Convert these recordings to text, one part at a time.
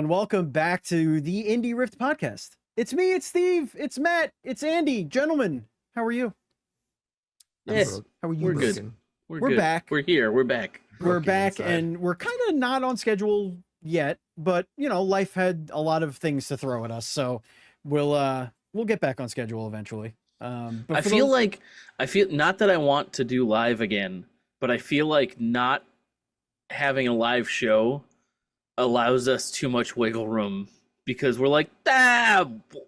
and welcome back to the indieRift podcast. It's me, it's Steve, it's Matt, it's Andy. Gentlemen, how are you? Yes, how are you? We're good. We're good. Back. We're here. We're back. We're back, inside. And we're kind of not on schedule yet, but you know, life had a lot of things to throw at us, so we'll get back on schedule eventually. I feel not that I want to do live again, but I feel like not having a live show allows us too much wiggle room because we're like,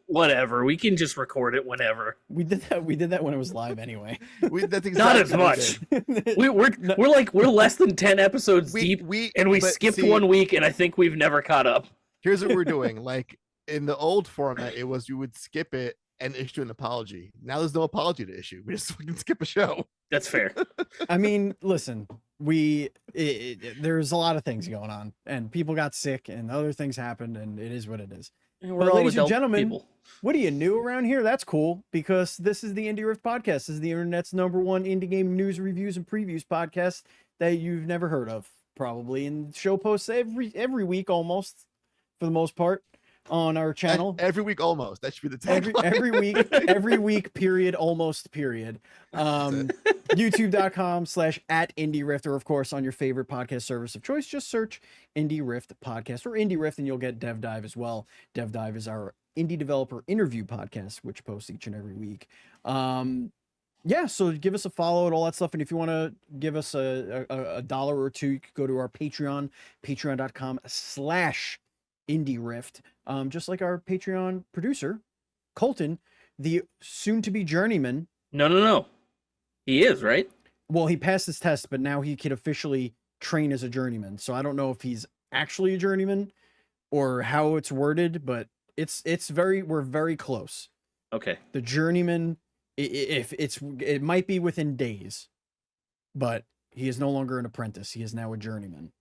whatever, we can just record it whenever. We did that when it was live anyway. That's exactly not as much. we're less than 10 episodes deep, and we skipped 1 week, and I think we've never caught up. Here's what we're doing. Like in the old format, it was you would skip it and issue an apology. Now there's no apology to issue. We just fucking skip a show. That's fair. I mean, listen, there's a lot of things going on, and people got sick, and other things happened, and it is what it is. And we're all ladies and gentlemen, people. What are you new around here? That's cool, because this is the indieRift podcast. This is the internet's #1 indie game news, reviews, and previews podcast that you've never heard of, probably. And show posts every week, almost, for the most part, on our channel. Every week, almost. That should be the tagline. every week, period, almost, period. YouTube.com/@indieRift, or of course on your favorite podcast service of choice. Just search indieRift podcast or indieRift, and you'll get Dev Dive as well. Dev Dive is our indie developer interview podcast, which posts each and every week. Yeah, so give us a follow and all that stuff. And if you want to give us a dollar or two, you could go to our Patreon, patreon.com/indieRift. Just like our Patreon producer, Colton, the soon-to-be journeyman. No. He is, right? Well, he passed his test, but now he can officially train as a journeyman. So I don't know if he's actually a journeyman or how it's worded, but we're very close. Okay. The journeyman, it might be within days, but he is no longer an apprentice. He is now a journeyman.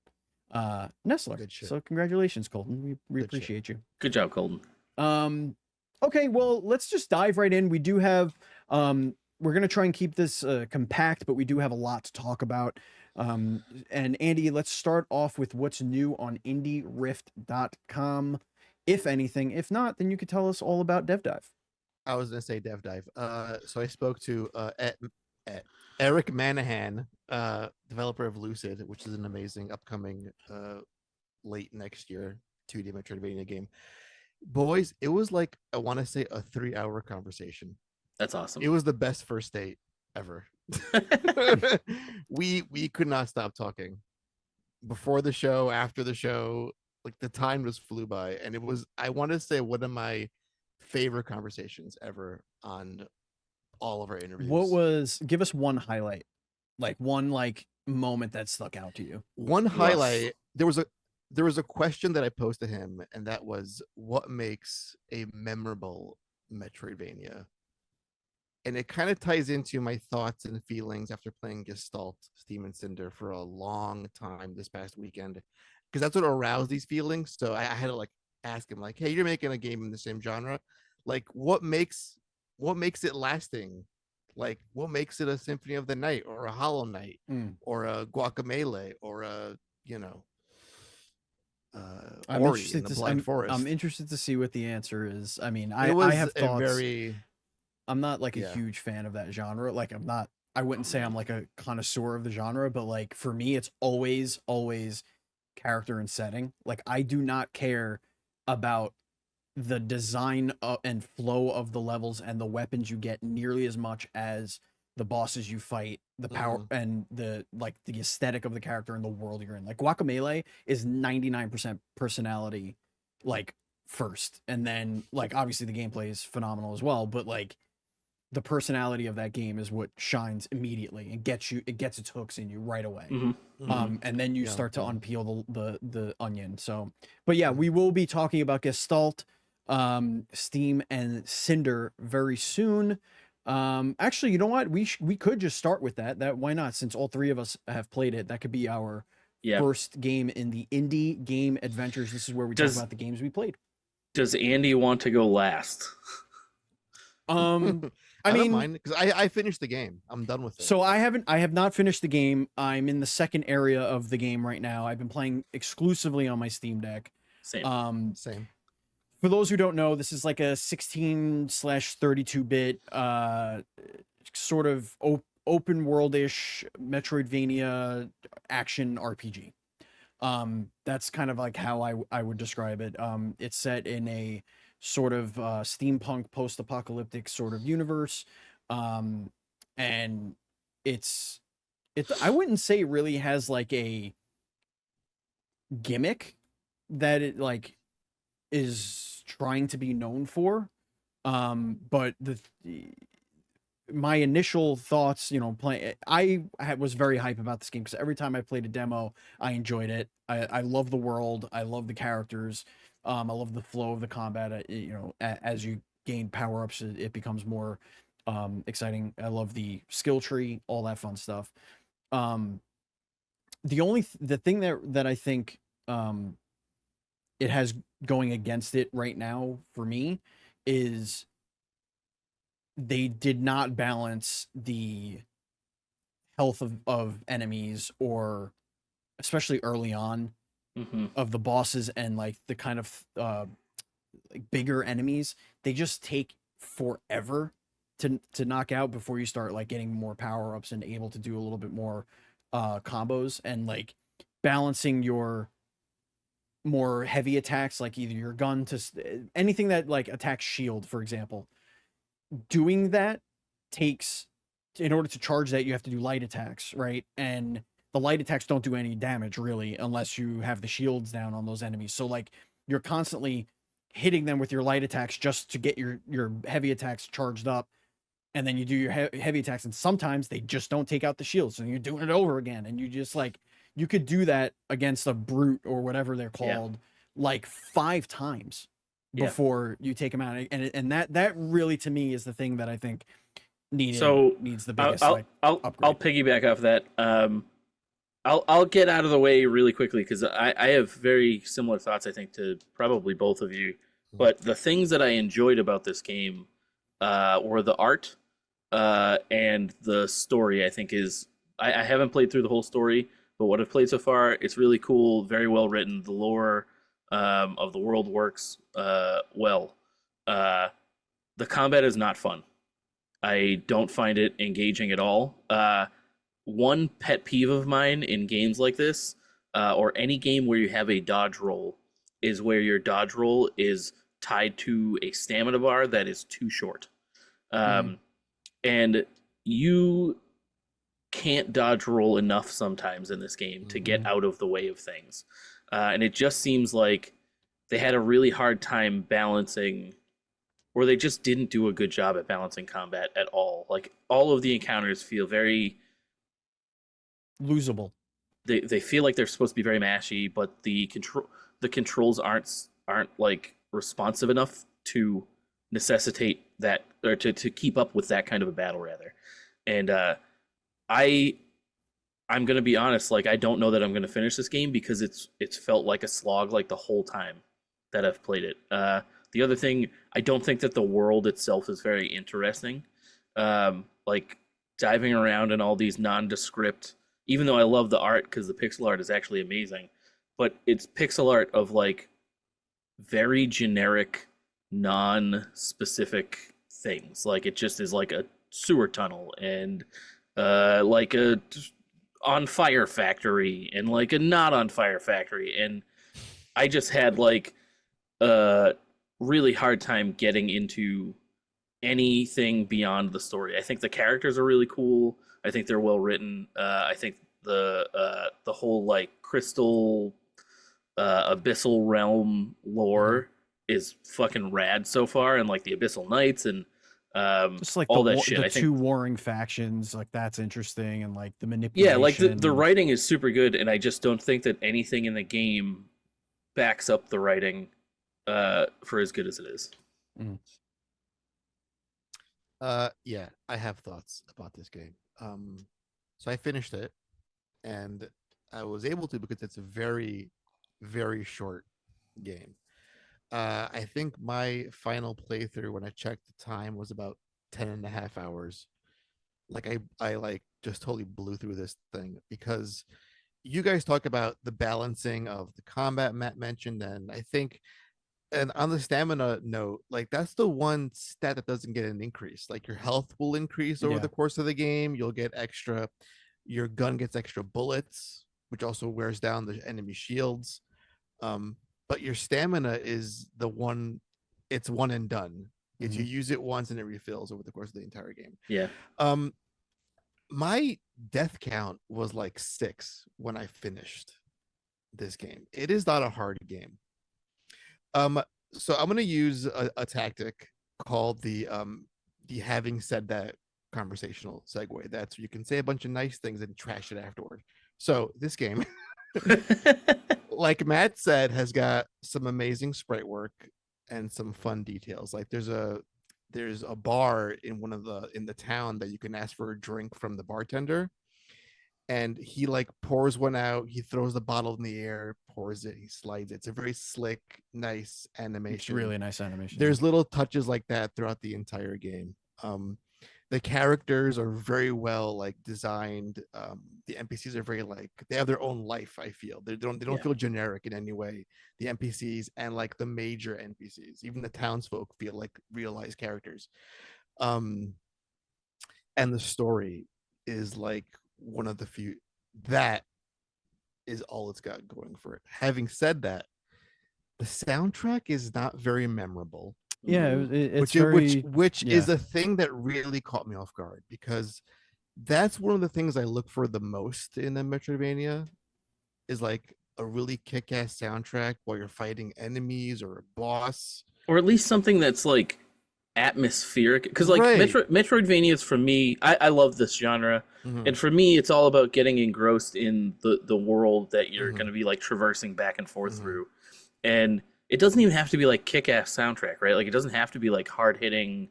Nestler. So congratulations, Colton. We appreciate you. Good job, Colton. Okay, well, let's just dive right in. We do have we're gonna try and keep this compact, but we do have a lot to talk about. And Andy, let's start off with what's new on indieRift.com, if anything. If not, then you could tell us all about Dev Dive. I was gonna say Dev Dive. So I spoke to Eric Manahan, developer of Lucid, which is an amazing upcoming late next year 2D metroidvania game. Boys, it was like, I want to say, a 3-hour conversation. That's awesome. It was the best first date ever. we could not stop talking before the show, after the show. Like, the time just flew by, and it was, I want to say, one of my favorite conversations ever on all of our interviews. Give us one highlight, like one moment that stuck out to you. One highlight, there was a question that I posed to him, and that was, what makes a memorable Metroidvania? And it kind of ties into my thoughts and feelings after playing Gestalt, Steam and Cinder for a long time this past weekend, because that's what aroused these feelings. So I had to ask him, hey, you're making a game in the same genre, what makes it lasting? What makes it a Symphony of the Night or a Hollow Knight or a Guacamelee or a Ori in the Blind Forest? I'm interested to see what the answer is. I mean, I have thoughts. I'm not a huge fan of that genre. I wouldn't say I'm a connoisseur of the genre, but for me, it's always character and setting. I do not care about the design and flow of the levels and the weapons you get nearly as much as the bosses you fight, the power and the aesthetic of the character and the world you're in. Guacamelee is 99% personality first, and then obviously the gameplay is phenomenal as well, but the personality of that game is what shines immediately and gets its hooks in you right away. And then you start to unpeel the onion. So, but yeah, we will be talking about Gestalt, Steam, and Cinder very soon. Actually, you know what? We could just start with that. Why not? Since all three of us have played it, that could be our first game in the indie game adventures. This is where we talk about the games we played. Does Andy want to go last? I mean, don't mind, because I finished the game. I'm done with it. So I have not finished the game. I'm in the second area of the game right now. I've been playing exclusively on my Steam Deck. Same. Same. For those who don't know, this is like a 16/32-bit sort of open world-ish Metroidvania action RPG. That's kind of like how I would describe it. It's set in a sort of steampunk post-apocalyptic sort of universe. And it's I wouldn't say it really has like a gimmick that it like is trying to be known for. But my initial thoughts, you know, was very hype about this game because every time I played a demo, I enjoyed it. I love the world. I love the characters. I love the flow of the combat. You know, as you gain power ups, it becomes more exciting. I love the skill tree, all that fun stuff. The thing that I think it has going against it right now for me is they did not balance the health of enemies, or especially early on of the bosses and like the kind of like bigger enemies. They just take forever to knock out before you start like getting more power ups and able to do a little bit more combos, and like balancing your more heavy attacks, like either your gun to anything that like attacks shield, for example. Doing that takes, in order to charge that, you have to do light attacks, right? And the light attacks don't do any damage really unless you have the shields down on those enemies. So like you're constantly hitting them with your light attacks just to get your heavy attacks charged up, and then you do your heavy attacks, and sometimes they just don't take out the shields, and you're doing it over again. And you just like, you could do that against a brute or whatever they're called like 5 times before you take them out. And that really to me is the thing that I think needs the biggest I'll upgrade. I'll piggyback off that. I'll get out of the way really quickly because I have very similar thoughts, I think, to probably both of you. But the things that I enjoyed about this game were the art and the story. I think I haven't played through the whole story, but what I've played so far, it's really cool, very well written. The lore of the world works well. The combat is not fun. I don't find it engaging at all. One pet peeve of mine in games like this, or any game where you have a dodge roll, is where your dodge roll is tied to a stamina bar that is too short. And you can't dodge roll enough sometimes in this game to get out of the way of things. And it just seems like they had a really hard time balancing, or they just didn't do a good job at balancing combat at all. Like, all of the encounters feel very losable. They feel like they're supposed to be very mashy, but the controls aren't like responsive enough to necessitate that, or to keep up with that kind of a battle, rather. And I'm gonna be honest, like, I don't know that I'm gonna finish this game because it's felt like a slog like the whole time that I've played it. The other thing, I don't think that the world itself is very interesting. Like, diving around in all these nondescript, even though I love the art because the pixel art is actually amazing, but it's pixel art of like very generic, non-specific things. Like, it just is like a sewer tunnel and like a on fire factory and like a not on fire factory, and I just had like a really hard time getting into anything beyond the story. I think the characters are really cool. I think they're well written. I think the whole like crystal abyssal realm lore is fucking rad so far, and like the Abyssal Knights and just like all that shit. The I think two warring factions, like, that's interesting, and like the manipulation. Yeah, like the writing is super good, and I just don't think that anything in the game backs up the writing for as good as it is. Yeah, I have thoughts about this game. So I finished it, and I was able to because it's a very, very short game. I think my final playthrough, when I checked the time, was about 10.5 hours. Like, I like just totally blew through this thing because you guys talk about the balancing of the combat Matt mentioned, and I think, and on the stamina note, like that's the one stat that doesn't get an increase. Like your health will increase over the course of the game. You'll get extra, your gun gets extra bullets, which also wears down the enemy shields. But your stamina is the one, it's one and done. If you use it once and it refills over the course of the entire game. Yeah. My death count was like 6 when I finished this game. It is not a hard game. So I'm gonna use a tactic called the having said that conversational segue. That's where you can say a bunch of nice things and trash it afterward. So this game, like Matt said, has got some amazing sprite work and some fun details. Like there's a bar in the town that you can ask for a drink from the bartender, and he like pours one out, he throws the bottle in the air, pours it, he slides it. It's a very slick, nice animation. It's really nice animation. There's little touches like that throughout the entire game. The characters are very well like designed. The NPCs are very like, they have their own life. I feel they don't feel generic in any way. The NPCs and like the major NPCs, even the townsfolk, feel like realized characters. And the story is like one of the few that is all it's got going for it. Having said that, the soundtrack is not very memorable. Yeah, which is a thing that really caught me off guard, because that's one of the things I look for the most in a Metroidvania, is like a really kick-ass soundtrack while you're fighting enemies or a boss, or at least something that's like atmospheric. Because like Metroidvanias, for me, I love this genre, and for me it's all about getting engrossed in the world that you're going to be like traversing back and forth through. And it doesn't even have to be like kick-ass soundtrack, right? Like it doesn't have to be like hard-hitting,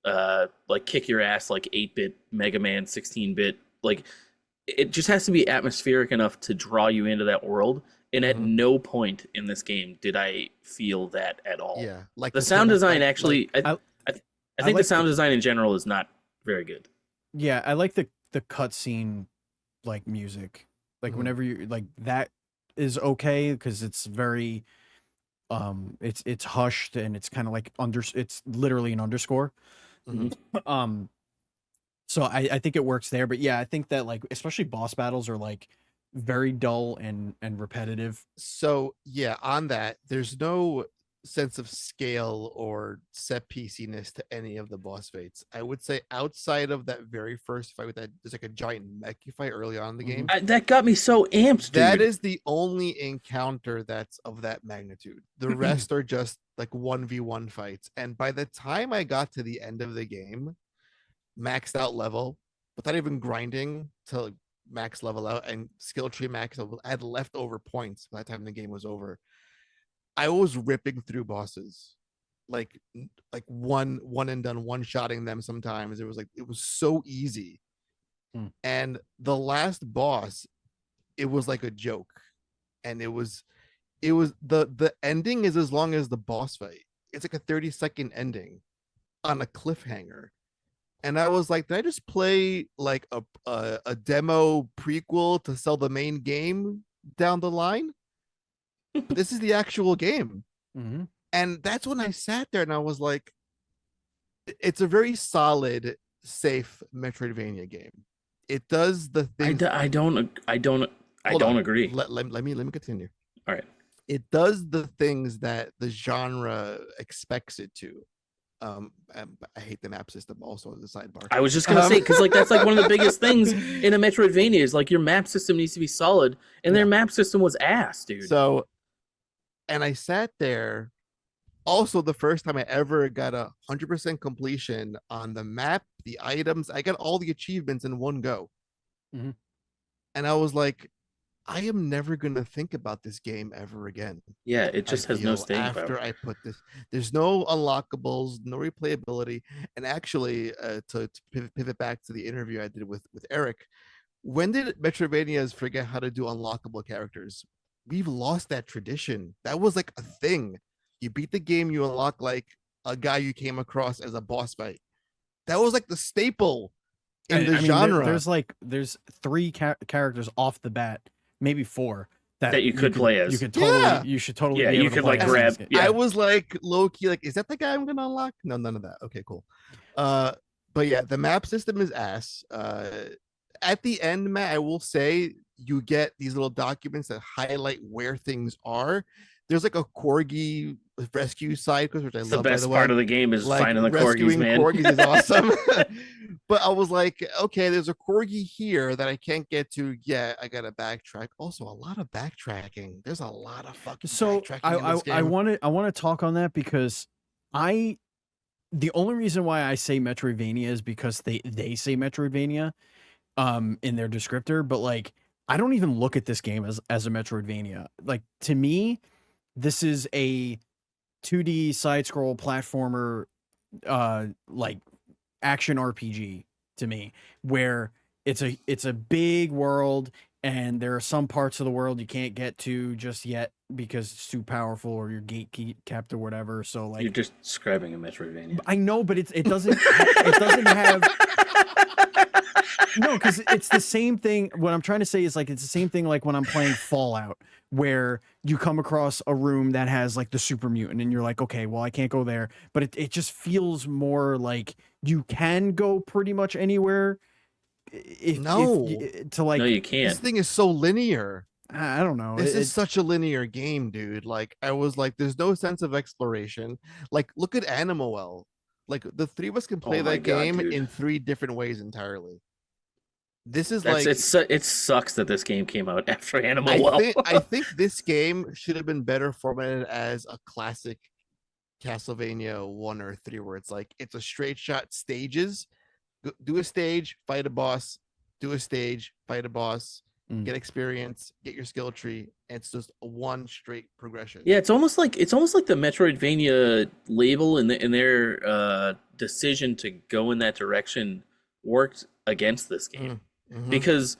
like kick your ass like 8-bit Mega Man, 16-bit. Like it just has to be atmospheric enough to draw you into that world. And at no point in this game did I feel that at all. Yeah, like the sound design actually, I think the sound design in general is not very good. Yeah, I like the cutscene like music. Like whenever you like that is okay, because it's very it's hushed and it's kind of like it's literally an underscore. So I think it works there. But yeah, I think that like especially boss battles are like very dull and repetitive. So yeah, on that, there's no sense of scale or set pieciness to any of the boss fights. I would say outside of that very first fight with that, there's like a giant mech fight early on in the game. That got me so amped, dude. That is the only encounter that's of that magnitude. The rest are just like 1v1 fights. And by the time I got to the end of the game, maxed out level, without even grinding to max level out and skill tree max, I had leftover points by the time the game was over. I was ripping through bosses, like one and done, one shotting them. Sometimes it was so easy. And the last boss, it was like a joke, and it was the ending is as long as the boss fight. It's like a 30-second ending on a cliffhanger, and I was like, did I just play like a demo prequel to sell the main game down the line? But this is the actual game. And that's when I sat there and I was like, it's a very solid, safe Metroidvania game. It does the thing. I don't agree. Let me continue. All right. It does the things that the genre expects it to. I hate the map system also as a sidebar. I was just gonna say, because like that's like one of the biggest things in a Metroidvania is like your map system needs to be solid, and their map system was ass, dude. So, and I sat there. Also, the first time I ever got 100% completion on the map, the items, I got all the achievements in one go. And I was like, I am never going to think about this game ever again. Yeah, it just has no staying power. After I put this, there's no unlockables, no replayability. And actually, to pivot back to the interview I did with Eric, when did Metroidvanias forget how to do unlockable characters? We've lost that tradition. That was like a thing. You beat the game, you unlock like a guy you came across as a boss fight. That was like the staple in the genre. There's 3 characters off the bat maybe 4 that you could play as. You could totally, you should totally. Be able you to could play like grab. I was like low key, like, is that the guy I'm gonna unlock? No, none of that. Okay, cool. But yeah, the map system is ass. At the end, Matt, I will say you get these little documents that highlight where things are. There's like a corgi rescue side quest, which I love. The best part of the game is like, finding the corgis, man. Corgis is awesome. But I was like, okay, there's a corgi here that I can't get to yet. I gotta backtrack. Also, a lot of backtracking. There's a lot of fucking backtracking in this game. I want to talk on that because the only reason why I say Metroidvania is because they say Metroidvania in their descriptor, but like I don't even look at this game as a Metroidvania. Like, to me, this is a 2D side scroll platformer like action RPG to me, where it's a big world and there are some parts of the world you can't get to just yet because it's too powerful or you're gate-kept or whatever. So like, you're just describing a Metroidvania. I know, but it doesn't have no, because it's the same thing. What I'm trying to say is like it's the same thing like when I'm playing Fallout, where you come across a room that has like the super mutant and you're like, okay, well, I can't go there, but it just feels more like you can go pretty much anywhere. No, you can't. This thing is so linear. I don't know. This is such a linear game, dude. Like, I was like, there's no sense of exploration. Like, look at Animal. Like, the three of us can play that game in 3 different ways entirely. This is it sucks that this game came out after Animal. I think this game should have been better formatted as a classic Castlevania 1 or 3, where it's like it's a straight shot stages. Do a stage, fight a boss. Do a stage, fight a boss. Get experience, get your skill tree. And it's just one straight progression. Yeah, it's almost like the Metroidvania label in their decision to go in that direction worked against this game. Because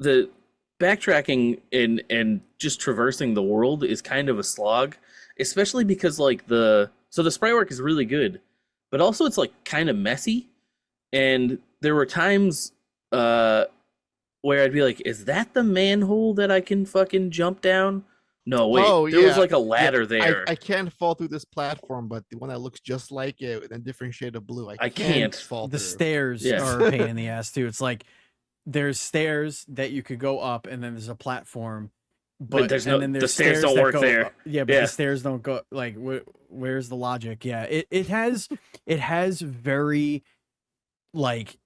the backtracking and just traversing the world is kind of a slog, especially because like the sprite work is really good, but also it's like kind of messy. And there were times where I'd be like, is that the manhole that I can fucking jump down? No, wait, there was like a ladder there. I can't fall through this platform, but the one that looks just like it in a different shade of blue, I can't fall through. The stairs are a pain in the ass too. It's like there's stairs that you could go up, and then there's a platform, but there's the stairs don't work there. The stairs don't go. Like, where's the logic? Yeah, it has very like.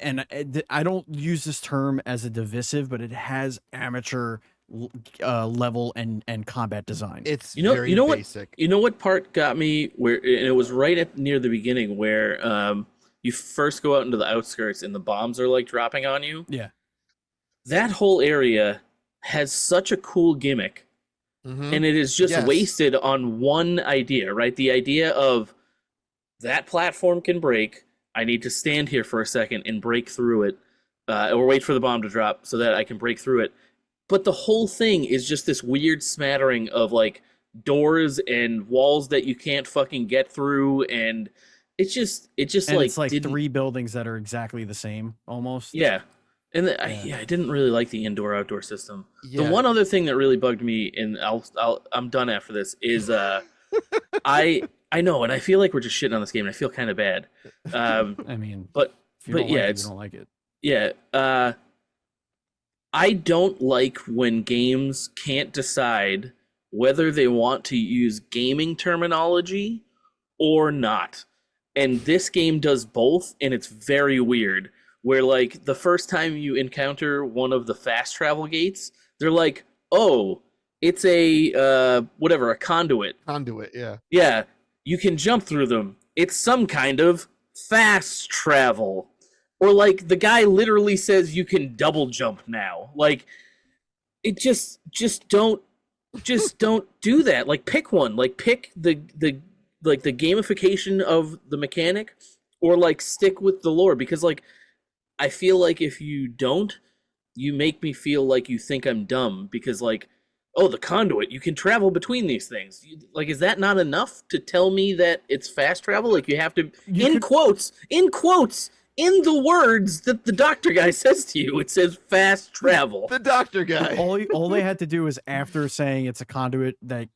And I don't use this term as a divisive, but it has amateur level and combat design. It's very basic. You know what part got me where, and it was right near the beginning where you first go out into the outskirts and the bombs are like dropping on you. Yeah, that whole area has such a cool gimmick, and it is just wasted on one idea, right? The idea of that platform can break. I need to stand here for a second and break through it, or wait for the bomb to drop so that I can break through it. But the whole thing is just this weird smattering of like doors and walls that you can't fucking get through, and it's just like it's like 3 buildings that are exactly the same almost. Yeah, and I didn't really like the indoor-outdoor system. Yeah. The one other thing that really bugged me, and I'm done after this, is I know, and I feel like we're just shitting on this game, and I feel kind of bad. I mean, but you don't like it. Yeah, I don't like when games can't decide whether they want to use gaming terminology or not. And this game does both, and it's very weird. Where like the first time you encounter one of the fast travel gates, they're like, "Oh, it's a a conduit." Conduit, yeah. Yeah. You can jump through them. It's some kind of fast travel. Or like the guy literally says you can double jump now. Like, it just don't do that. Like, pick one. Like, pick the gamification of the mechanic, or like stick with the lore, because like I feel like if you don't, you make me feel like you think I'm dumb, because like, oh, the conduit, you can travel between these things. Like, is that not enough to tell me that it's fast travel? Like, you have to, in quotes, in the words that the doctor guy says to you. It says fast travel. The doctor guy. All they had to do is, after saying it's a conduit that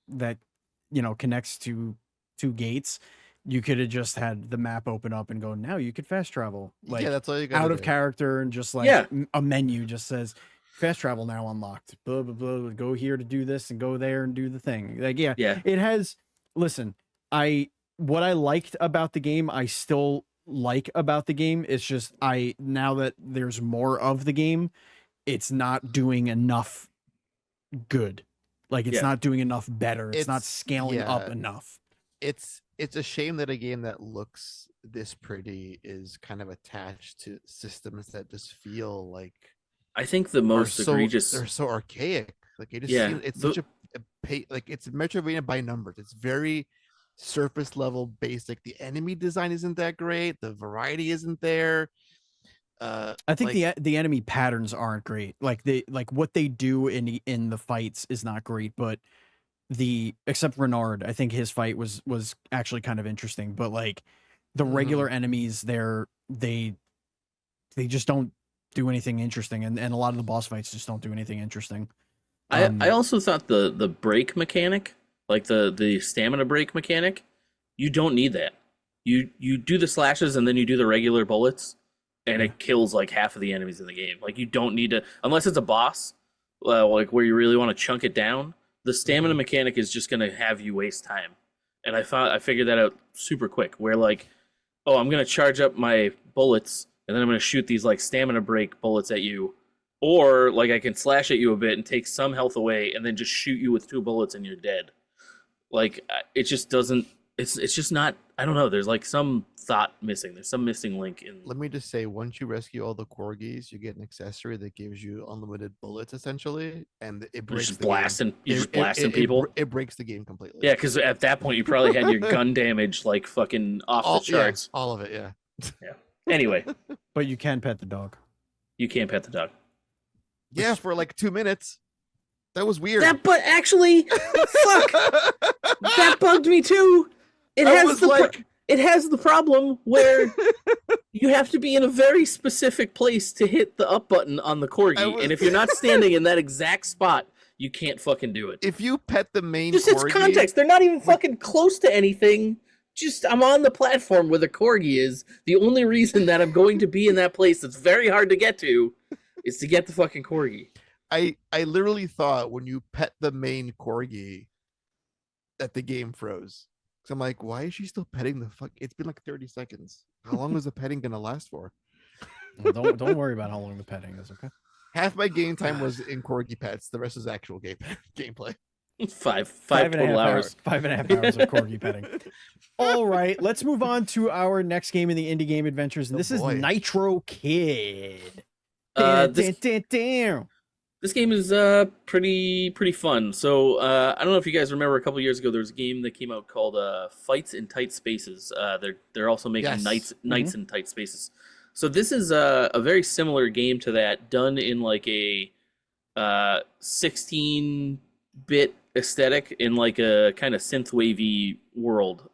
connects to two gates, you could have just had the map open up and go, now you could fast travel. Like, that's all you got out of character, and just like a menu just says fast travel now unlocked. Blah blah blah. Go here to do this and go there and do the thing. Like, it has. Listen, what I liked about the game, I still like about the game. It's just now that there's more of the game, it's not doing enough good. Like, it's not doing enough better. It's not scaling up enough. It's a shame that a game that looks this pretty is kind of attached to systems that just feel like, I think the most egregious, they're so archaic. Like, it just it's such like, it's Metroidvania by numbers. It's very surface level basic. The enemy design isn't that great. The variety isn't there. I think the enemy patterns aren't great. Like, what they do in the fights is not great, but except Renard, I think his fight was actually kind of interesting. But like, the regular enemies, they just don't do anything interesting, and a lot of the boss fights just don't do anything interesting. I also thought the break mechanic, like the stamina break mechanic, you don't need that. You do the slashes and then you do the regular bullets, and it kills like half of the enemies in the game. Like, you don't need to, unless it's a boss, like where you really want to chunk it down. The stamina mechanic is just going to have you waste time. And I figured that out super quick, where like, oh, I'm going to charge up my bullets, and then I'm going to shoot these like stamina break bullets at you. Or like, I can slash at you a bit and take some health away, and then just shoot you with 2 bullets and you're dead. Like, it just doesn't, it's just not, I don't know. There's like some thought missing. There's some missing link in. Let me just say, once you rescue all the corgis, you get an accessory that gives you unlimited bullets, essentially, and it breaks just blasting people. It breaks the game completely. Yeah, because at that point you probably had your gun damage like fucking off the charts. All of it, yeah. Anyway, but you can pet the dog. You can't pet the dog. Yeah, for like 2 minutes. That was weird. But actually, fuck, that bugged me too. It has the problem where you have to be in a very specific place to hit the up button on the corgi, and if you're not standing in that exact spot, you can't fucking do it. If you pet the main corgi, it's context. They're not even fucking close to anything. Just, I'm on the platform where the corgi is. The only reason that I'm going to be in that place that's very hard to get to is to get the fucking corgi. I literally thought when you pet the main corgi that the game froze. So I'm like, why is she still petting the fuck? It's been like 30 seconds. How long is the petting gonna last for? Well, don't worry about how long the petting is, okay? Half my game time was in corgi pets. The rest is actual gameplay. Five total hours. 5.5 hours of corgi petting. All right, let's move on to our next game in the indie game adventures. And this is Nitro Kid. This game is pretty fun. So I don't know if you guys remember, a couple years ago there was a game that came out called Fights in Tight Spaces. They're also making Nights in Tight Spaces. So this is a very similar game to that, done in like a 16-bit aesthetic in like a kind of synth-wavy world.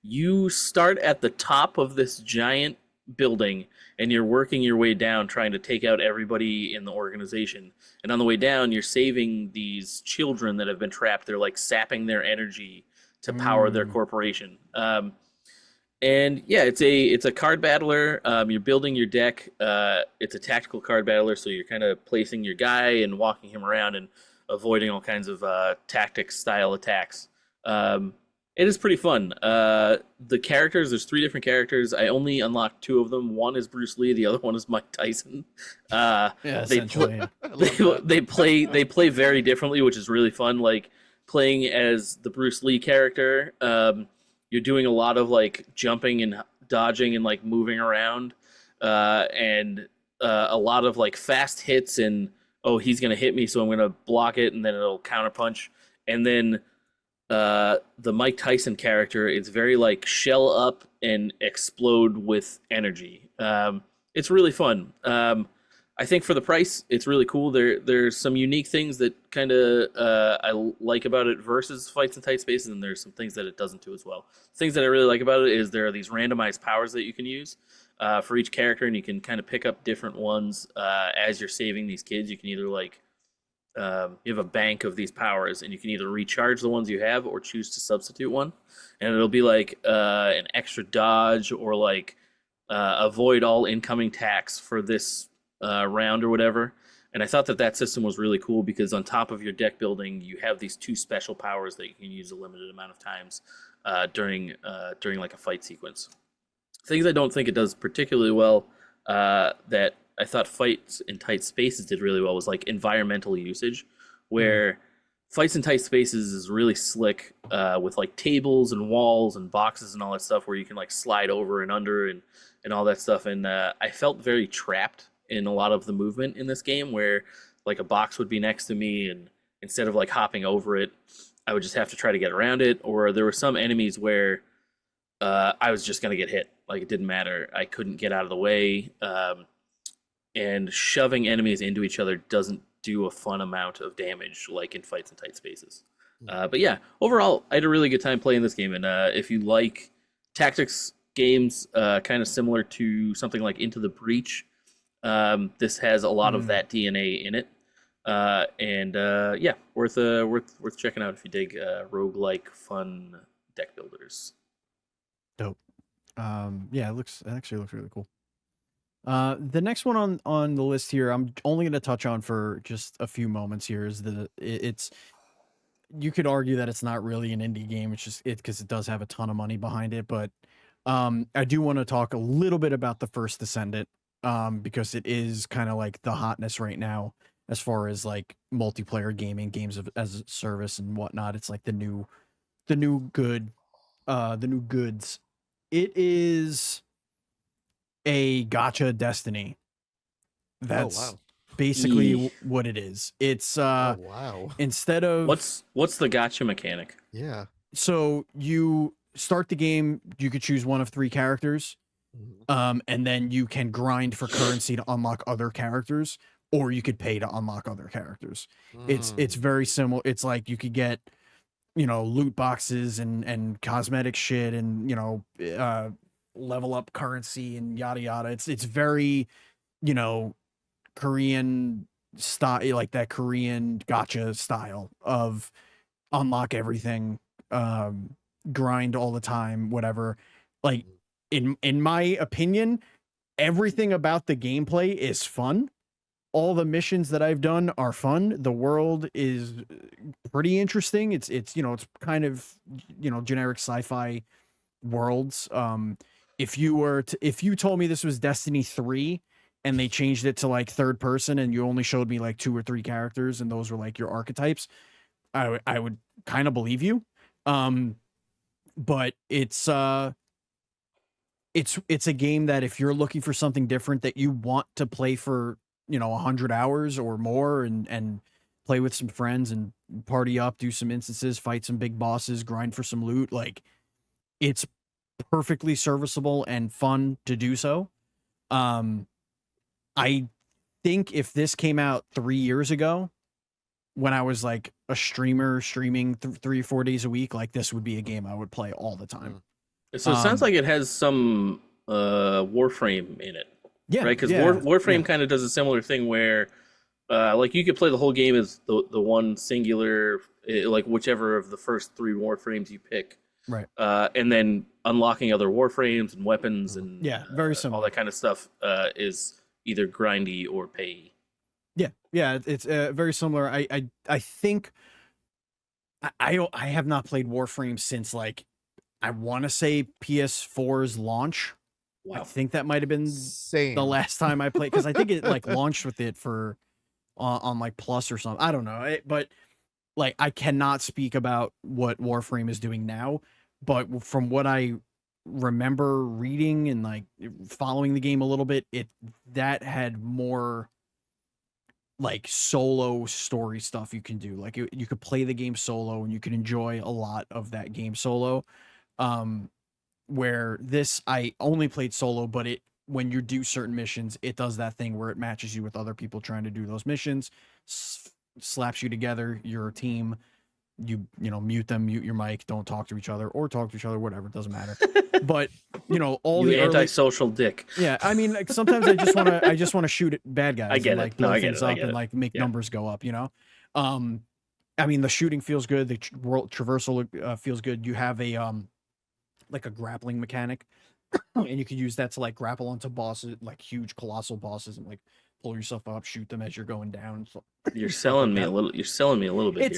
You start at the top of this giant building, and you're working your way down trying to take out everybody in the organization. And on the way down, you're saving these children that have been trapped. They're like sapping their energy to power their corporation. And yeah, it's a card battler. You're building your deck. It's a tactical card battler, so you're kind of placing your guy and walking him around and avoiding all kinds of tactics style attacks. It is pretty fun. The characters, there's 3 different characters. I only unlocked 2 of them. One is Bruce Lee, the other one is Mike Tyson. They play very differently, which is really fun. Like, playing as the Bruce Lee character, you're doing a lot of like jumping and dodging and like moving around, and a lot of like fast hits and, oh, he's gonna hit me, so I'm gonna block it, and then it'll counterpunch. And then the Mike Tyson character, it's very like shell up and explode with energy. It's really fun. I think for the price, it's really cool. There's some unique things that kind of I like about it versus Fights in Tight Spaces, and there's some things that it doesn't do as well. Things that I really like about it is there are these randomized powers that you can use. for each character, and you can kind of pick up different ones as you're saving these kids. You can either like you have a bank of these powers, and you can either recharge the ones you have or choose to substitute one, and it'll be like an extra dodge or like avoid all incoming attacks for this round or whatever. And I thought that system was really cool because on top of your deck building, you have these 2 special powers that you can use a limited amount of times during like a fight sequence. Things I don't think it does particularly well that I thought fights in tight spaces did really well was like environmental usage, where fights in tight spaces is really slick with like tables and walls and boxes and all that stuff where you can like slide over and under and all that stuff. And I felt very trapped in a lot of the movement in this game where like a box would be next to me, and instead of like hopping over it, I would just have to try to get around it. Or there were some enemies where I was just going to get hit. Like it didn't matter. I couldn't get out of the way. And shoving enemies into each other doesn't do a fun amount of damage like in fights in tight spaces. But yeah, overall, I had a really good time playing this game. And if you like tactics games, kind of similar to something like Into the Breach, this has a lot of that DNA in it. And yeah, worth checking out if you dig roguelike fun deck builders. Dope. Yeah, it actually looks really cool. The next one on the list here, I'm only going to touch on for just a few moments here, is it's you could argue that it's not really an indie game. It's just because it does have a ton of money behind it. But I do want to talk a little bit about the First Descendant, because it is kind of like the hotness right now as far as like multiplayer gaming, games as a service and whatnot. It's like the new goods. It is a gacha Destiny. That's basically what it is. It's instead of what's the gacha mechanic? Yeah. So you start the game, you could choose one of 3 characters, and then you can grind for currency to unlock other characters, or you could pay to unlock other characters. It's very similar. It's like you could get, loot boxes and cosmetic shit and, level up currency and yada yada. It's very, Korean style, like that Korean gacha style of unlock everything, grind all the time, whatever. Like in my opinion, everything about the gameplay is fun. All the missions that I've done are fun. The world is pretty interesting. It's kind of, generic sci-fi worlds. If you told me this was Destiny 3 and they changed it to like third person and you only showed me like 2 or 3 characters and those were like your archetypes, I would kind of believe you. But it's a game that if you're looking for something different that you want to play for, 100 hours or more and play with some friends and party up, do some instances, fight some big bosses, grind for some loot, like it's perfectly serviceable and fun to do so. I think if this came out 3 years ago, when I was like a streamer streaming 3 or 4 days a week, like this would be a game I would play all the time. So it sounds like it has some Warframe in it. Yeah, right. Because Warframe kind of does a similar thing where, like, you could play the whole game as the one singular, like whichever of the first 3 Warframes you pick, right? And then unlocking other Warframes and weapons and very similar. All that kind of stuff is either grindy or pay. Yeah, it's very similar. I think I have not played Warframe since like I want to say PS4's launch. Wow. I think that might have been the last time I played, because I think it like launched with it for on like Plus or something. I don't know, but like I cannot speak about what Warframe is doing now, but from what I remember reading and like following the game a little bit, that had more like solo story stuff you can do. Like you could play the game solo and you can enjoy a lot of that game solo. Where this, I only played solo, but when you do certain missions, it does that thing where it matches you with other people trying to do those missions, slaps you together, you're a team, mute them, mute your mic, don't talk to each other or talk to each other, whatever, it doesn't matter. But all you the antisocial dick. Yeah, I mean, like, sometimes I just want to shoot at bad guys. I get and, it. like blow I get things it. up and like make numbers go up. I mean, the shooting feels good. The world traversal feels good. You have a like a grappling mechanic, and you can use that to like grapple onto bosses, like huge colossal bosses, and like pull yourself up, shoot them as you're going down. So, you're selling me a little. You're selling me a little bit.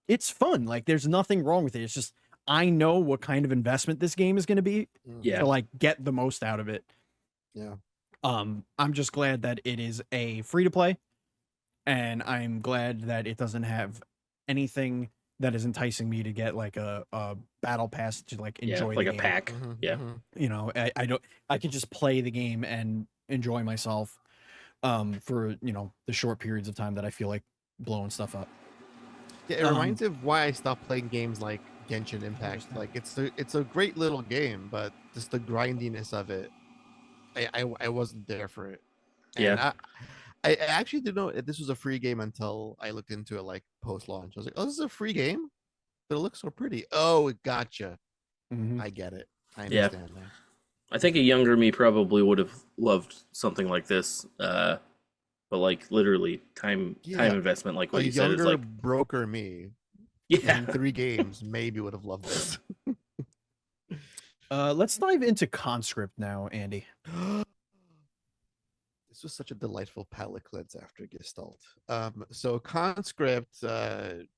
It's fun. Like, there's nothing wrong with it. It's just I know what kind of investment this game is going to be to like get the most out of it. Yeah. I'm just glad that it is a free to play, and I'm glad that it doesn't have anything that is enticing me to get like a battle pass to like enjoy like the a game. pack. I don't. I can just play the game and enjoy myself for the short periods of time that I feel like blowing stuff up. Yeah, it reminds me of why I stopped playing games like Genshin Impact. Like it's a great little game, but just the grindiness of it, I wasn't there for it. And I actually didn't know this was a free game until I looked into it like post launch. I was like, oh, this is a free game, but it looks so pretty. Oh, gotcha. I get it. I understand now. I think a younger me probably would have loved something like this. But like literally time investment, like what you said, is like broker me. In 3 games, maybe would have loved this. Let's dive into Conscript now, Andy. This was such a delightful palate cleanse after Gestalt. So Conscript,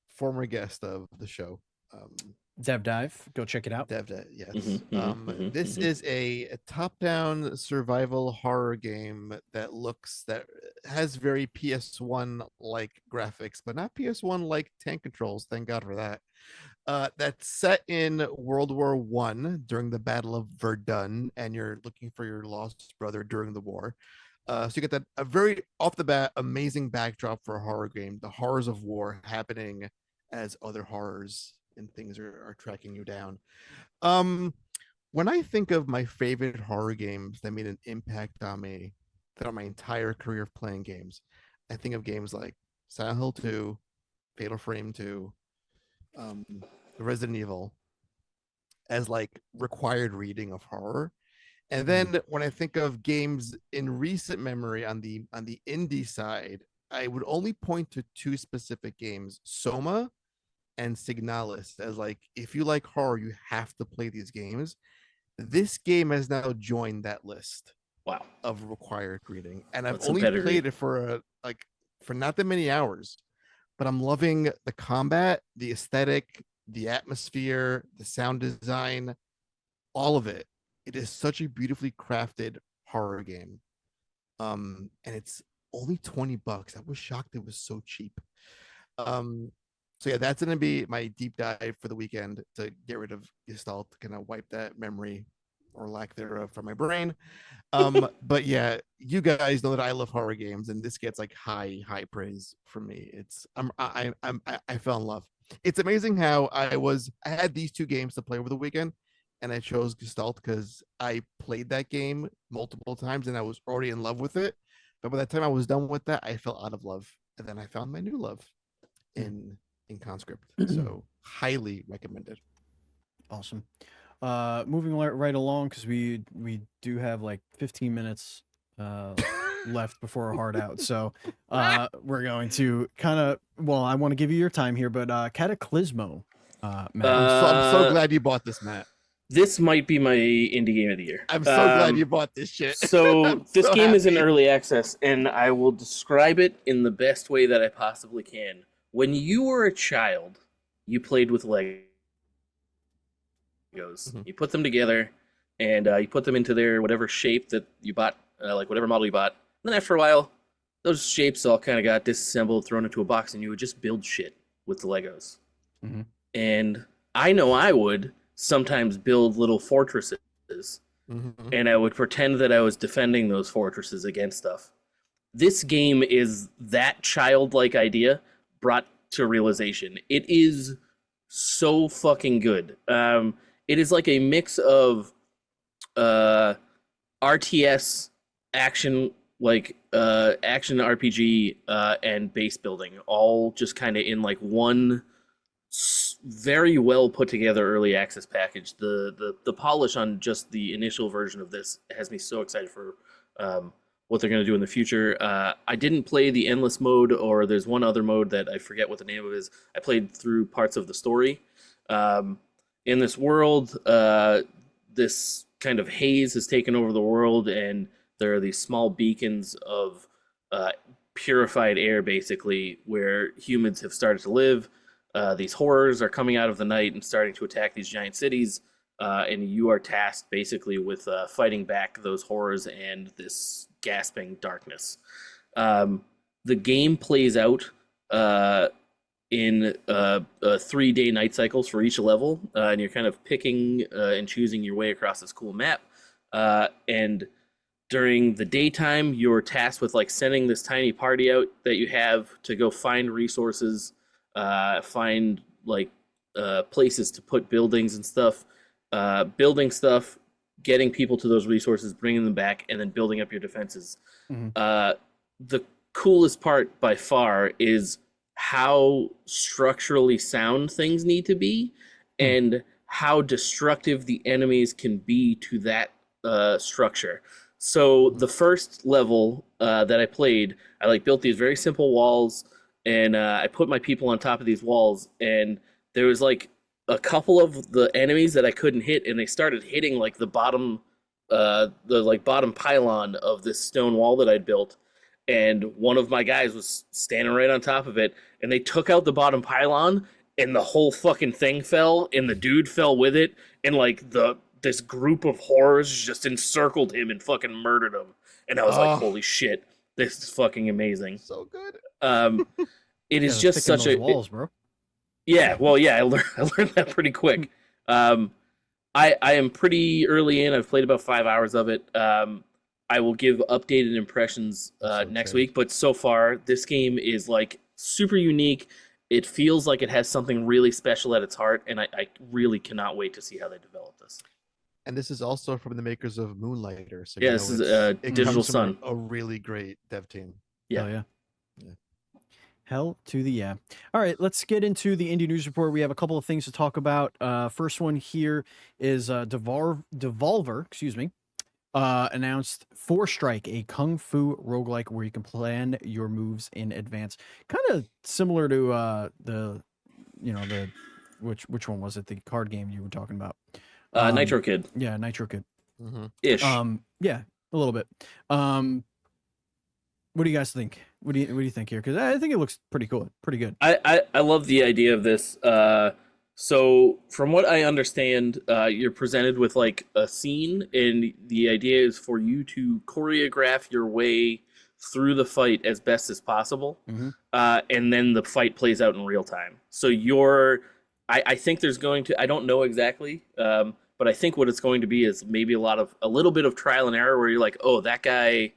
former guest of the show. Dev Dive, go check it out. Dev Dive, yes. This is a top-down survival horror game that has very PS1 like graphics, but not PS1 like tank controls. Thank God for that. That's set in World War I during the Battle of Verdun, and you're looking for your lost brother during the war. So you get a very off the bat amazing backdrop for a horror game. The horrors of war happening as other horrors and things are tracking you down. When I think of my favorite horror games that made an impact on me throughout my entire career of playing games, I think of games like Silent Hill 2, Fatal Frame 2, Resident Evil as like required reading of horror. And then when I think of games in recent memory on the indie side, I would only point to 2 specific games, Soma and Signalis, as like, if you like horror, you have to play these games. This game has now joined that list. Wow. Of required reading. And I've only played it for not that many hours, but I'm loving the combat, the aesthetic, the atmosphere, the sound design, all of it. It is such a beautifully crafted horror game. And it's only $20. I was shocked it was so cheap. So yeah, that's gonna be my deep dive for the weekend to get rid of Gestalt, to kind of wipe that memory or lack thereof from my brain. But yeah, you guys know that I love horror games, and this gets like high praise from me. I fell in love. It's amazing how I had these 2 games to play over the weekend, and I chose Gestalt because I played that game multiple times and I was already in love with it. But by the time I was done with that, I fell out of love, and then I found my new love in Conscript. So highly recommended. Awesome. Moving right along, because we do have like 15 minutes left before a hard out. So we're going to I want to give you your time here, but Cataclismo. Matt. I'm so glad you bought this, Matt. This might be my indie game of the year. I'm so glad you bought this shit. So this game is in early access, and I will describe it in the best way that I possibly can. When you were a child, you played with Legos. You put them together, and you put them into their whatever shape that you bought, like whatever model you bought. And then after a while, those shapes all kind of got disassembled, thrown into a box, and you would just build shit with the Legos. And I know I would sometimes build little fortresses, and I would pretend that I was defending those fortresses against stuff. This game is that childlike idea brought to realization. It is so fucking good. It is like a mix of RTS action, like action RPG and base building, all just kind of in like one very well put together early access package. The polish on just the initial version of this has me so excited for what they're going to do in the future. I didn't play the endless mode, or there's one other mode that I forget what the name of it is. I played through parts of the story. In this world, this kind of haze has taken over the world, and there are these small beacons of purified air, basically, where humans have started to live. These horrors are coming out of the night and starting to attack these giant cities, and you are tasked basically with fighting back those horrors and this gasping darkness. The game plays out in 3-day night cycles for each level, and you're kind of picking and choosing your way across this cool map. And during the daytime, you're tasked with like sending this tiny party out that you have to go find resources, find like places to put buildings and stuff, building stuff, getting people to those resources, bringing them back, and then building up your defenses. The coolest part by far is how structurally sound things need to be, and how destructive the enemies can be to that structure. So the first level that I played, I like built these very simple walls, and I put my people on top of these walls, and there was like a couple of the enemies that I couldn't hit, and they started hitting like the bottom pylon of this stone wall that I'd built, and one of my guys was standing right on top of it, and they took out the bottom pylon, and the whole fucking thing fell, and the dude fell with it, and like this group of horrors just encircled him and fucking murdered him, and I was like, holy shit, this is fucking amazing. So good. It is just such a walls, bro. Yeah, well, yeah, I learned that pretty quick. I am pretty early in. I've played about 5 hours of it. I will give updated impressions next week, but so far this game is like super unique. It feels like it has something really special at its heart, and I really cannot wait to see how they develop this. And this is also from the makers of Moonlighter. So yeah, this is Digital Sun, a really great dev team. Yeah. Oh, yeah. Hell to the yeah. All right, let's get into the indie news report. We have a couple of things to talk about. First one here is Devolver, announced Forestrike, a kung fu roguelike where you can plan your moves in advance. Kind of similar to which one was it? The card game you were talking about. Nitro Kid. Yeah, Nitro Kid. Ish. Yeah, a little bit. What do you guys think? What do you think here? Because I think it looks pretty cool, pretty good. I love the idea of this. So from what I understand, you're presented with like a scene, and the idea is for you to choreograph your way through the fight as best as possible, and then the fight plays out in real time. So I think there's going to, I don't know exactly, but I think what it's going to be is maybe a little bit of trial and error where you're like, oh, that guy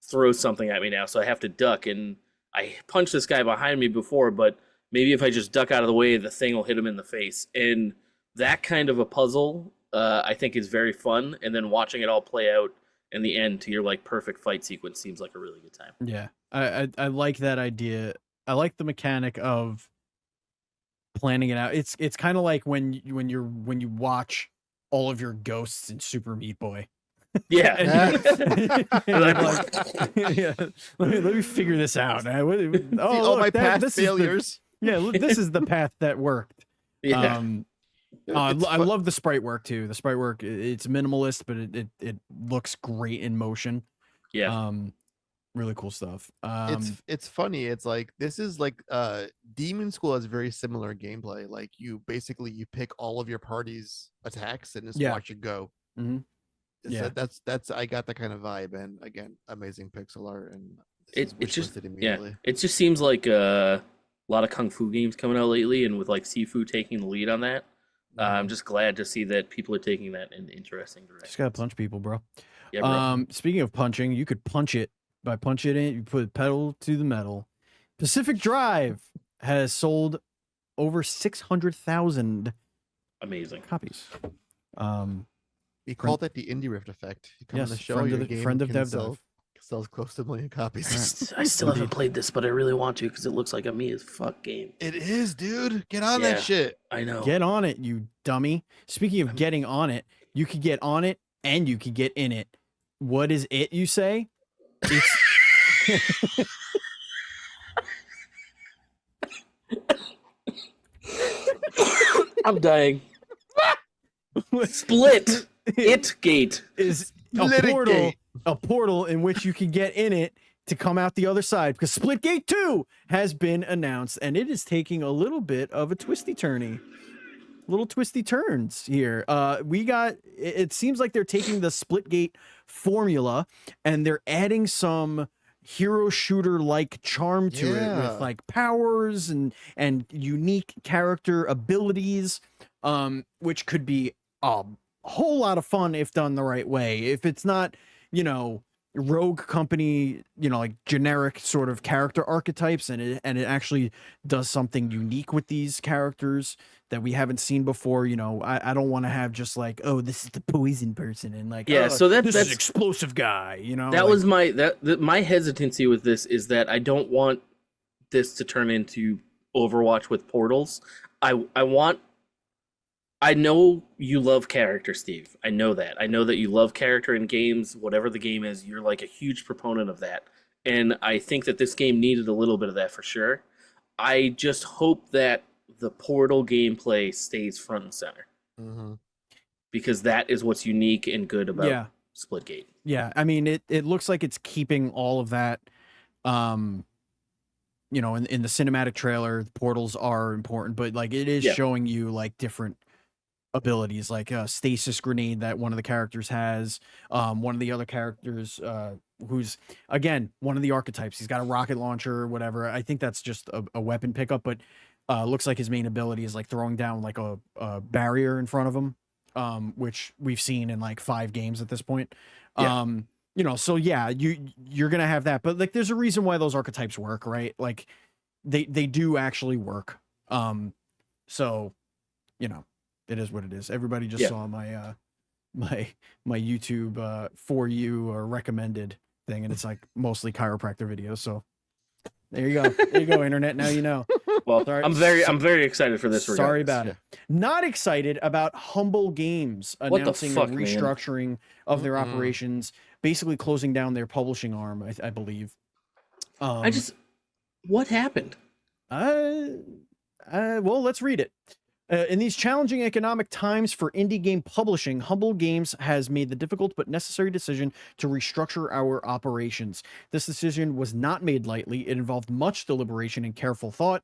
throws something at me now, so I have to duck, and I punched this guy behind me before, but maybe if I just duck out of the way, the thing will hit him in the face. And that kind of a puzzle, I think, is very fun, and then watching it all play out in the end to your like perfect fight sequence seems like a really good time. Yeah, I like that idea. I like the mechanic of planning it out. It's kind of like when you watch all of your ghosts in Super Meat Boy. Yeah. Yeah. Let me figure this out. All my past failures. This is the path that worked. Yeah. I love the sprite work too. The sprite work, it's minimalist, but it looks great in motion. Yeah. Really cool stuff. It's funny. It's like this is like Demon School has very similar gameplay. Like you pick all of your party's attacks and just watch it go. Yeah, that's I got that kind of vibe, and again, amazing pixel art, and it just seems like a lot of kung fu games coming out lately, and with like Sifu taking the lead on that. I'm just glad to see that people are taking that in interesting directions. Just gotta punch people, bro. Yeah, bro. Speaking of punching, you could punch it by punching it. You put pedal to the metal. Pacific Drive has sold over 600,000 amazing copies. We call that the indieRift effect. You come on the show, friend of DevDev. sells close to 1 million copies. I still haven't played this, but I really want to because it looks like a me as fuck game. It is, dude. Get on that shit. I know. Get on it, you dummy. Speaking of getting on it, you could get on it and you could get in it. What is it, you say? It's... I'm dying. Splitgate is a portal in which you can get in it to come out the other side, because Splitgate 2 has been announced and it is taking a little bit of a twisty turns here. It seems like they're taking the Splitgate formula and they're adding some hero shooter like charm to it with like powers and unique character abilities, which could be a whole lot of fun if done the right way. If it's not, rogue company, like generic sort of character archetypes, and it actually does something unique with these characters that we haven't seen before. I don't want to have just like, oh, this is the poison person and like, so that's an explosive guy. That was my hesitancy with this, is that I don't want this to turn into Overwatch with portals. I know you love character, Steve. I know that. I know that you love character in games, whatever the game is. You're like a huge proponent of that. And I think that this game needed a little bit of that for sure. I just hope that the portal gameplay stays front and center. Mm-hmm. Because that is what's unique and good about Splitgate. Yeah, I mean, it looks like it's keeping all of that. In the cinematic trailer, the portals are important, but like it is showing you like different abilities, like a stasis grenade that one of the characters has. One of the other characters, who's again one of the archetypes, he's got a rocket launcher or whatever. I think that's just a weapon pickup, but looks like his main ability is like throwing down like a barrier in front of him, which we've seen in like 5 games at this point. So you're gonna have that, but like there's a reason why those archetypes work, right? Like they do actually work. It is what it is. Everybody just saw my my YouTube for you or recommended thing, and it's like mostly chiropractor videos. So there you go. There you go, internet. Now you know. Well, sorry. I'm very excited for this. Sorry about it. Not excited about Humble Games announcing a restructuring of their operations, basically closing down their publishing arm, I believe. What happened? Well, let's read it. In these challenging economic times for indie game publishing, Humble Games has made the difficult but necessary decision to restructure our operations. This decision was not made lightly. It involved much deliberation and careful thought,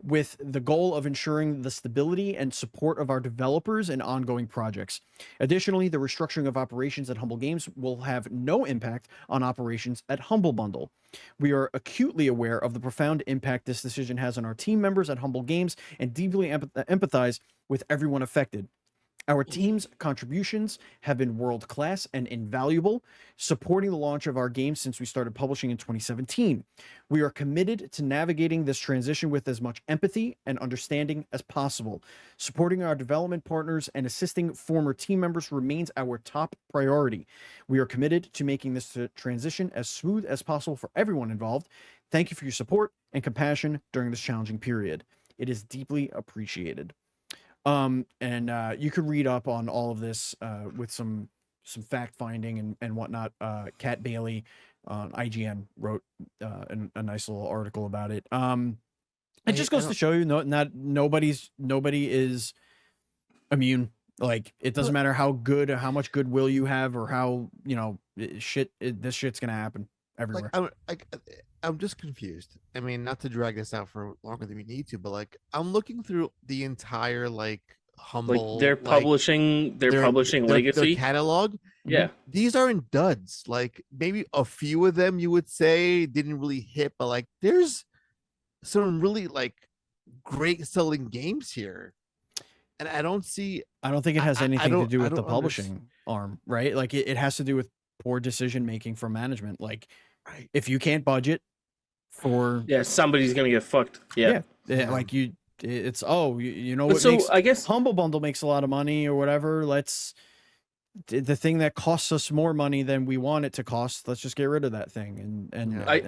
with the goal of ensuring the stability and support of our developers and ongoing projects. Additionally, the restructuring of operations at Humble Games will have no impact on operations at Humble Bundle. We are acutely aware of the profound impact this decision has on our team members at Humble Games and deeply empathize with everyone affected. Our team's contributions have been world-class and invaluable, supporting the launch of our games since we started publishing in 2017. We are committed to navigating this transition with as much empathy and understanding as possible. Supporting our development partners and assisting former team members remains our top priority. We are committed to making this transition as smooth as possible for everyone involved. Thank you for your support and compassion during this challenging period. It is deeply appreciated. You can read up on all of this with some fact finding and whatnot. Kat Bailey on IGN wrote a nice little article about it. It just goes to show you nobody is immune. Like it doesn't matter how much goodwill you have or how this shit's gonna happen everywhere. I'm just confused. I mean, not to drag this out for longer than we need to, but like I'm looking through the entire Humble, their publishing legacy, their catalog. Yeah, these aren't duds. Like maybe a few of them you would say didn't really hit, but like there's some really great selling games here, and I don't think it has anything to do with the publishing arm, right? Like it has to do with poor decision making from management. Like if you can't budget for somebody's gonna get fucked. Like you know what so makes I guess Humble Bundle makes a lot of money or whatever, let's the thing that costs us more money than we want it to cost, let's just get rid of that thing. I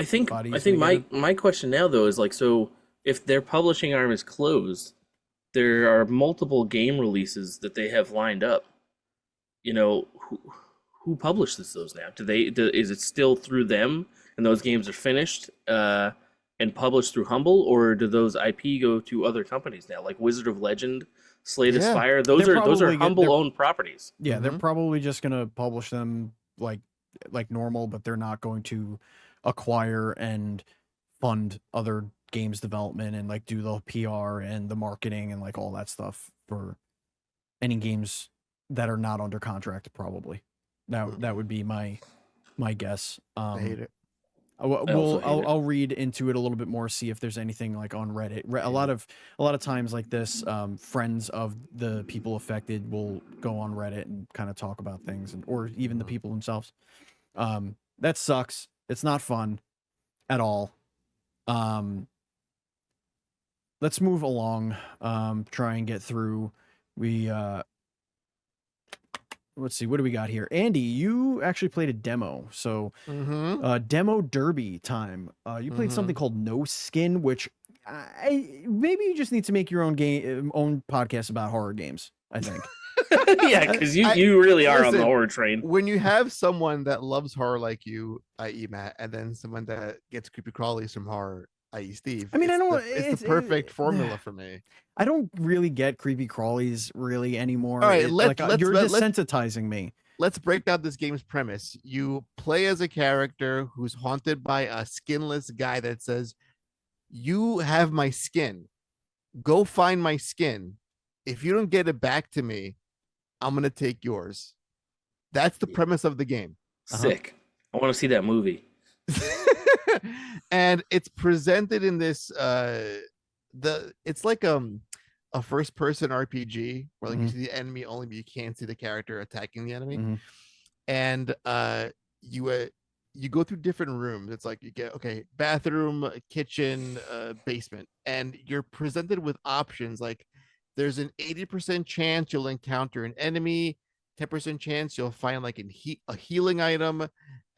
think my question now though is like, so if their publishing arm is closed, there are multiple game releases that they have lined up. You know, who publishes those now? Is it still through them and those games are finished and published through Humble, or do those IP go to other companies now, like Wizard of Legend, Slay the Spire? Those are Humble owned properties. Yeah, they're probably just gonna publish them like normal, but they're not going to acquire and fund other games development and like do the PR and the marketing and like all that stuff for any games that are not under contract. Probably that would be my guess. I hate it. I'll read into it a little bit more, see if there's anything like on Reddit. A lot of times like this, friends of the people affected will go on Reddit and kind of talk about things, or even the people themselves. That sucks. It's not fun at all. Let's move along. Try and get through. Let's see, what do we got here? Andy, you actually played a demo. So demo derby time. You played something called No Skin, which maybe you just need to make your own podcast about horror games, I think. Yeah, because you really are on the horror train. When you have someone that loves horror like you, i.e. Matt, and then someone that gets creepy crawlies from horror, i.e. Steve. I mean, it's the perfect formula for me. I don't really get creepy crawlies really anymore. All right, you're desensitizing me. Let's break down this game's premise. You play as a character who's haunted by a skinless guy that says, "You have my skin. Go find my skin. If you don't get it back to me, I'm gonna take yours." That's the premise of the game. Sick. I want to see that movie. And it's presented in this it's like a first person RPG where like you see the enemy only, but you can't see the character attacking the enemy. And you go through different rooms. It's like you get bathroom, kitchen, basement, and you're presented with options like there's an 80% chance you'll encounter an enemy, 10% chance you'll find like a healing item,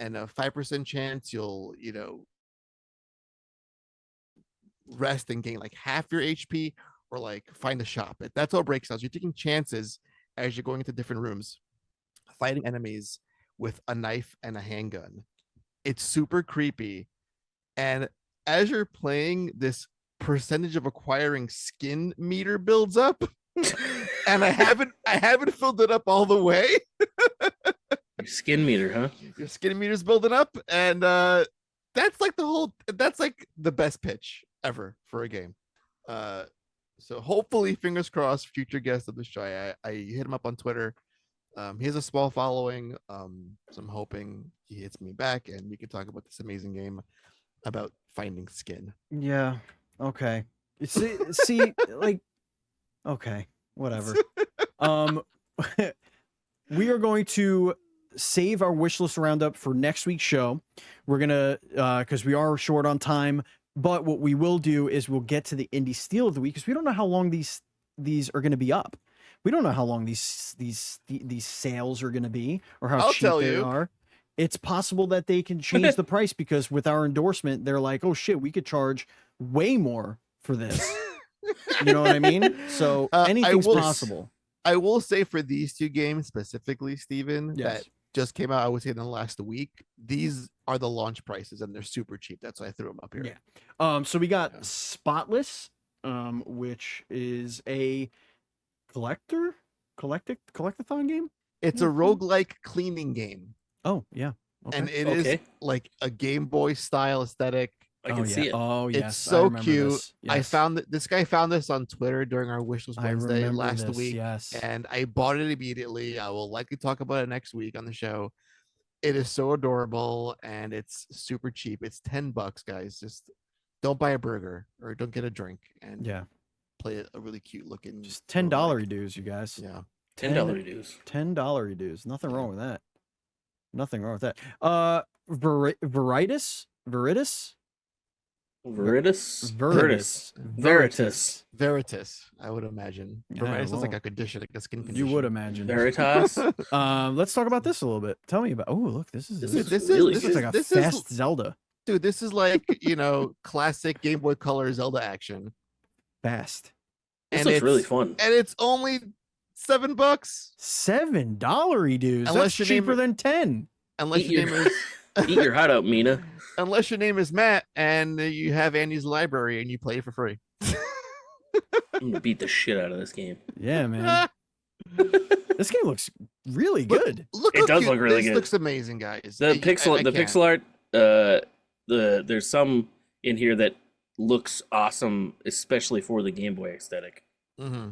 and a 5% chance you'll rest and gain like half your HP, or like find a shop. That's all it breaks down. So you're taking chances as you're going into different rooms, fighting enemies with a knife and a handgun. It's super creepy, and as you're playing, this percentage of acquiring skin meter builds up. And I haven't filled it up all the way. Your skin meter, huh? Your skin meter's building up, and that's like the best pitch ever for a game. So hopefully, fingers crossed, future guest of the show. I hit him up on Twitter. He has a small following, so I'm hoping he hits me back and we can talk about this amazing game about finding skin. Yeah. Okay. See, like, okay, whatever. We are going to save our wish list roundup for next week's show. We're gonna because we are short on time. But what we will do is we'll get to the indie steal of the week, because we don't know how long these are going to be up. We don't know how long these sales are going to be, or how cheap they are. It's possible that they can change the price, because with our endorsement, they're like, "Oh shit, we could charge way more for this." You know what I mean? So anything's possible. I will say for these two games specifically, Steven, yes, that just came out, I would say in the last week, these are the launch prices and they're super cheap. That's why I threw them up here. Yeah. So we got Spotless, which is a collectathon game. It's a roguelike cleaning game. Oh yeah. Okay. And it is like a Game Boy style aesthetic. I can see it. Oh yes, it's so cute. Yes. I found this guy found this on Twitter during our Wishlist Wednesday last week. Yes, and I bought it immediately. I will likely talk about it next week on the show. It is so adorable and it's super cheap. It's $10, guys. Just don't buy a burger or don't get a drink, and play a really cute looking. Just $10 dues, you guys. Yeah, $10 dues. $10 dues. Nothing wrong with that. Nothing wrong with that. Veritus. Veritus. I would imagine. Yeah, It sounds like a condition, like a skin condition. You would imagine. Veritas. Let's talk about this a little bit. Tell me about. Oh, look, this looks like a this fast Zelda. Dude, this is like, classic Game Boy Color Zelda action. Fast. This looks really fun. And it's only $7. $7 dudes. That's cheaper than 10. Unless your name is eat your heart out, Mina. Unless your name is Matt and you have Andy's library and you play it for free. I'm gonna beat the shit out of this game. Yeah, man. This game looks really good. It does look really good. This looks amazing, guys. The pixel art. There's some in here that looks awesome, especially for the Game Boy aesthetic. Mm-hmm.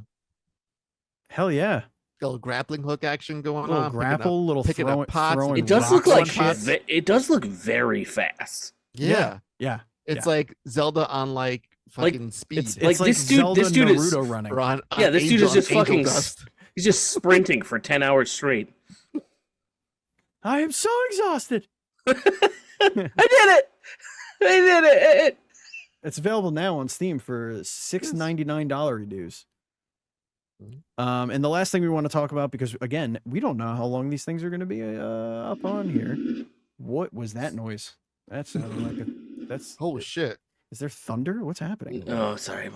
Hell yeah. A little grappling hook action going little on. Grapple, little throwing pots. It does look like it does look very fast. Yeah. It's like Zelda on like fucking speed. It's like this dude Naruto is running. This dude is just fucking. He's just sprinting for 10 hours straight. I am so exhausted. I did it. It's available now on Steam for $6.99 reduce. And the last thing we want to talk about, because again, we don't know how long these things are going to be up on here. What was that noise? That sounded like that's holy shit. Is there thunder? What's happening? Oh, sorry,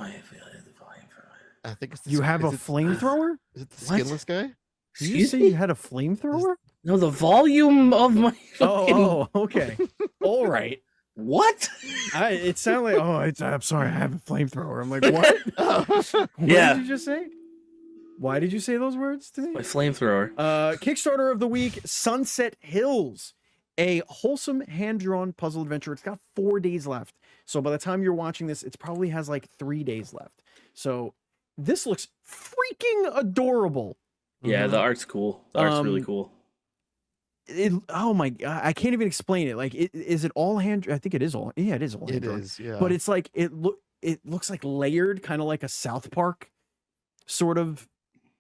I think it's you have a flamethrower? Is it the skinless guy? Did you say you had a flamethrower? No, the volume of my Oh, okay. All right. What? It sounded like, I'm sorry, I have a flamethrower. I'm like, what? What did you just say? Why did you say those words to me? My flamethrower. Kickstarter of the week, Sunset Hills, a wholesome hand-drawn puzzle adventure. It's got 4 days left. So by the time you're watching this, it probably has like 3 days left. So this looks freaking adorable. Yeah, the art's cool. The art's really cool. Oh my god, I can't even explain it. Like, is it all hand? I think it is all. Yeah, it is all hand. It is. Yeah. But it's like it looks like layered, kind of like a South Park sort of.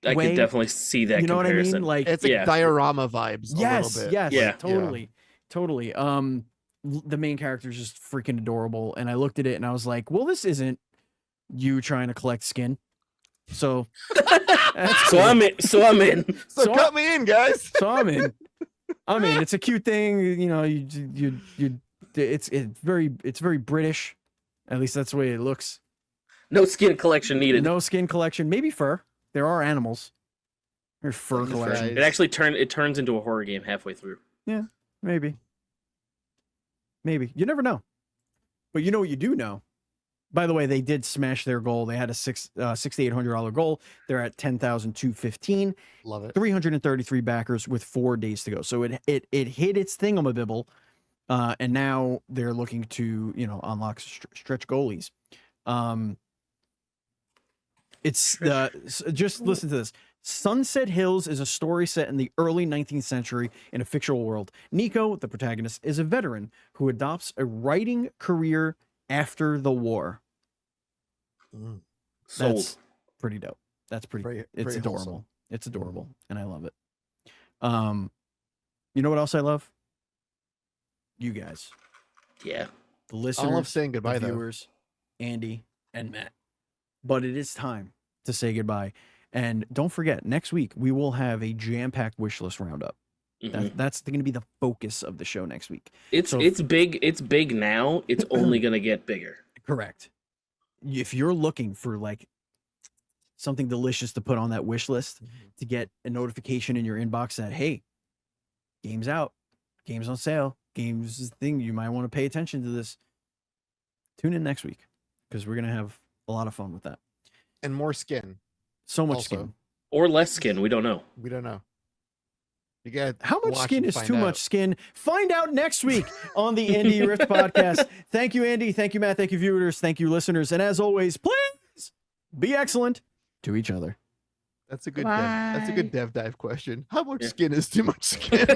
I can definitely see that. You know comparison. what I mean? Like it's like diorama vibes. Yes, a little bit. yes, yeah, totally. The main character is just freaking adorable, and I looked at it and I was like, well, this isn't you trying to collect skin. So, I'm in. So cut me in, guys. So I'm in. It's a cute thing, it's very British. At least that's the way it looks. No skin collection needed. No skin collection. Maybe fur. There are animals. There's fur collection. It actually turns into a horror game halfway through. Yeah, maybe. You never know. But you know what you do know. By the way, they did smash their goal. They had a $6,800 goal. They're at $10,215. Love it. 333 backers with 4 days to go. So it hit its thingamabibble, and now they're looking to unlock stretch goalies. Just listen to this. Sunset Hills is a story set in the early 19th century in a fictional world. Nico, the protagonist, is a veteran who adopts a writing career after the war. That's pretty dope. That's it's adorable. Wholesome. It's adorable, and I love it. You know what else I love? You guys. Yeah. The listeners, I love saying goodbye, the viewers, Andy and Matt. But it is time to say goodbye. And don't forget, next week we will have a jam-packed wish list roundup. Mm-hmm. That's going to be the focus of the show next week. It's big. It's big now. It's only going to get bigger. Correct. If you're looking for like something delicious to put on that wish list, to get a notification in your inbox that, hey, game's out, game's on sale, game's thing, you might want to pay attention to this. Tune in next week because we're going to have a lot of fun with that. And more skin. So much skin. Or less skin. We don't know. You got how much skin is too much skin? Find out next week on the indieRift podcast. Thank you, Andy. Thank you, Matt. Thank you, viewers. Thank you, listeners. And as always, please be excellent to each other. That's a good dev dive question. How much skin is too much skin?